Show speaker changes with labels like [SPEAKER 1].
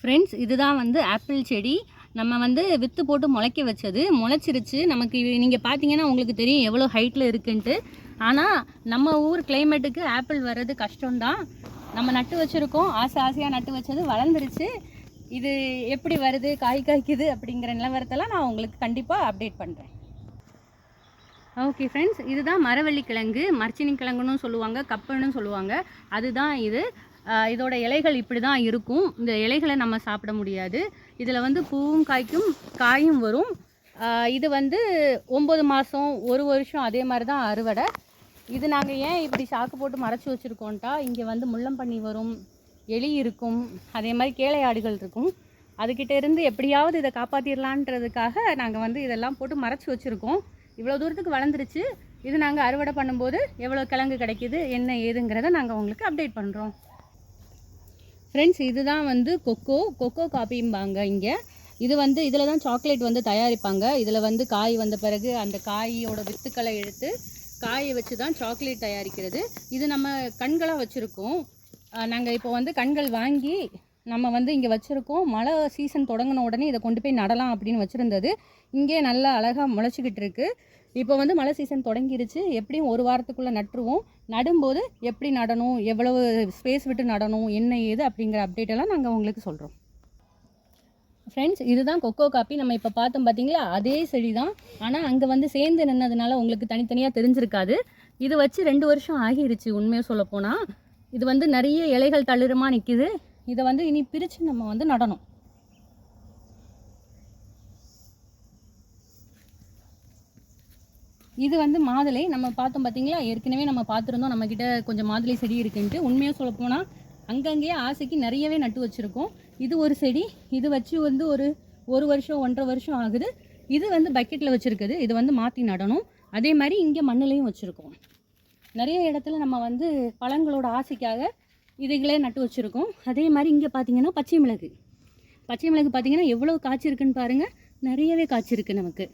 [SPEAKER 1] Friends, இதுதான் வந்து apple செடி. நம்ம வந்து வித்து போட்டு முளைக்க வச்சது. முளைச்சிருச்சு. நமக்கு நீங்கள் பார்த்தீங்கன்னா உங்களுக்கு தெரியும் எவ்வளோ ஹைட்டில் இருக்குன்ட்டு. ஆனால் நம்ம ஊர் கிளைமேட்டுக்கு ஆப்பிள் வர்றது கஷ்டம்தான். நம்ம நட்டு வச்சுருக்கோம், ஆசையாக நட்டு வச்சது வளர்ந்துருச்சு. இது எப்படி வருது, காய்க்குது அப்படிங்கிற நிலவரத்தெல்லாம் நான் உங்களுக்கு கண்டிப்பாக அப்டேட் பண்ணுறேன். ஓகே ஃப்ரெண்ட்ஸ், இதுதான் மரவள்ளி கிழங்கு, மரச்சினி கிழங்குன்னு சொல்லுவாங்க, கப்பன்னு சொல்லுவாங்க. அதுதான் இது. இதோட இலைகள் இப்படி தான் இருக்கும். இந்த இலைகளை நம்ம சாப்பிட முடியாது. இதில் வந்து பூவும் காய்க்கும், காயும் வரும். இது வந்து 9 மாதம் 1 வருஷம் அதே மாதிரி தான் அறுவடை. இது நாங்கள் ஏன் இப்படி சாக்கு போட்டு மறைச்சி வச்சுருக்கோன்ட்டா, இங்கே வந்து முள்ளம்பன்னி வரும், எலி இருக்கும், அதே மாதிரி கேளை ஆடுகள் இருக்கும். அதுக்கிட்ட இருந்து எப்படியாவது இதை காப்பாற்றிடலான்றதுக்காக நாங்கள் வந்து இதெல்லாம் போட்டு மறைச்சி வச்சுருக்கோம். இவ்வளோ தூரத்துக்கு வளர்ந்துருச்சு. இது நாங்கள் அறுவடை பண்ணும்போது எவ்வளோ கிழங்கு கிடைக்கிது என்ன ஏதுங்கிறத நாங்கள் உங்களுக்கு அப்டேட் பண்ணுறோம். ஃப்ரெண்ட்ஸ், இதுதான் வந்து கொக்கோ காப்பிம்பாங்க இங்கே. இது வந்து இதில் தான் சாக்லேட் வந்து தயாரிப்பாங்க. இதில் வந்து காய் வந்த பிறகு அந்த காயோட வித்துக்களை எடுத்து காயை வச்சு தான் சாக்லேட் தயாரிக்கிறது. இது நம்ம கண்களாக வச்சுருக்கோம். நாங்கள் இப்போ வந்து கண்கள் வாங்கி நம்ம வந்து இங்கே வச்சுருக்கோம். மழை சீசன் தொடங்கின உடனே இதை கொண்டு போய் நடலாம் அப்படின்னு வச்சுருந்தது. இங்கே நல்லா அழகாக முளைச்சிக்கிட்டு இருக்குது. இப்போ வந்து மழை சீசன் தொடங்கிருச்சு. எப்படியும் 1 வாரத்துக்குள்ளே நட்டுருவோம். நடும்போது எப்படி நடணும், எவ்வளவு ஸ்பேஸ் விட்டு நடணும், என்ன ஏது அப்படிங்கிற அப்டேட்டெல்லாம் நாங்கள் உங்களுக்கு சொல்கிறோம். ஃப்ரெண்ட்ஸ், இதுதான் கொக்கோ காப்பி. நம்ம இப்போ பார்த்தோம் பார்த்தீங்களா, அதே செடி தான். ஆனால் அங்கே வந்து சேர்ந்து நின்னதுனால உங்களுக்கு தனித்தனியாக தெரிஞ்சிருக்காது. இது வச்சு 2 வருஷம் ஆகிருச்சு உண்மையாக சொல்லப்போனால். இது வந்து நிறைய இலைகள் தளிரமாக நிற்கிது. இதை வந்து இனி பிரித்து நம்ம வந்து நடணும். இது வந்து மாதுளை. நம்ம பார்த்தோம் பார்த்தீங்களா, ஏற்கனவே நம்ம பார்த்துருந்தோம் நம்மக்கிட்ட கொஞ்சம் மாதுளை செடி இருக்குன்ட்டு. உண்மையாக சொல்லப்போனால் அங்கங்கேயே ஆசைக்கு நிறையவே நட்டு வச்சுருக்கோம். இது ஒரு செடி. இது வச்சு வந்து ஒரு வருஷம் 1.5 வருஷம் ஆகுது. இது வந்து பக்கெட்டில் வச்சுருக்குது. இது வந்து மாற்றி நடணும். அதே மாதிரி இங்கே மண்ணிலையும் வச்சுருக்கோம். நிறைய இடத்துல நம்ம வந்து பழங்களோட ஆசைக்காக இதுகளே நட்டு வச்சுருக்கோம். அதே மாதிரி இங்கே பார்த்தீங்கன்னா பச்சை மிளகு பார்த்திங்கன்னா எவ்வளோ காய்ச்சிருக்குன்னு பாருங்கள். நிறையவே காய்ச்சிருக்கு நமக்கு.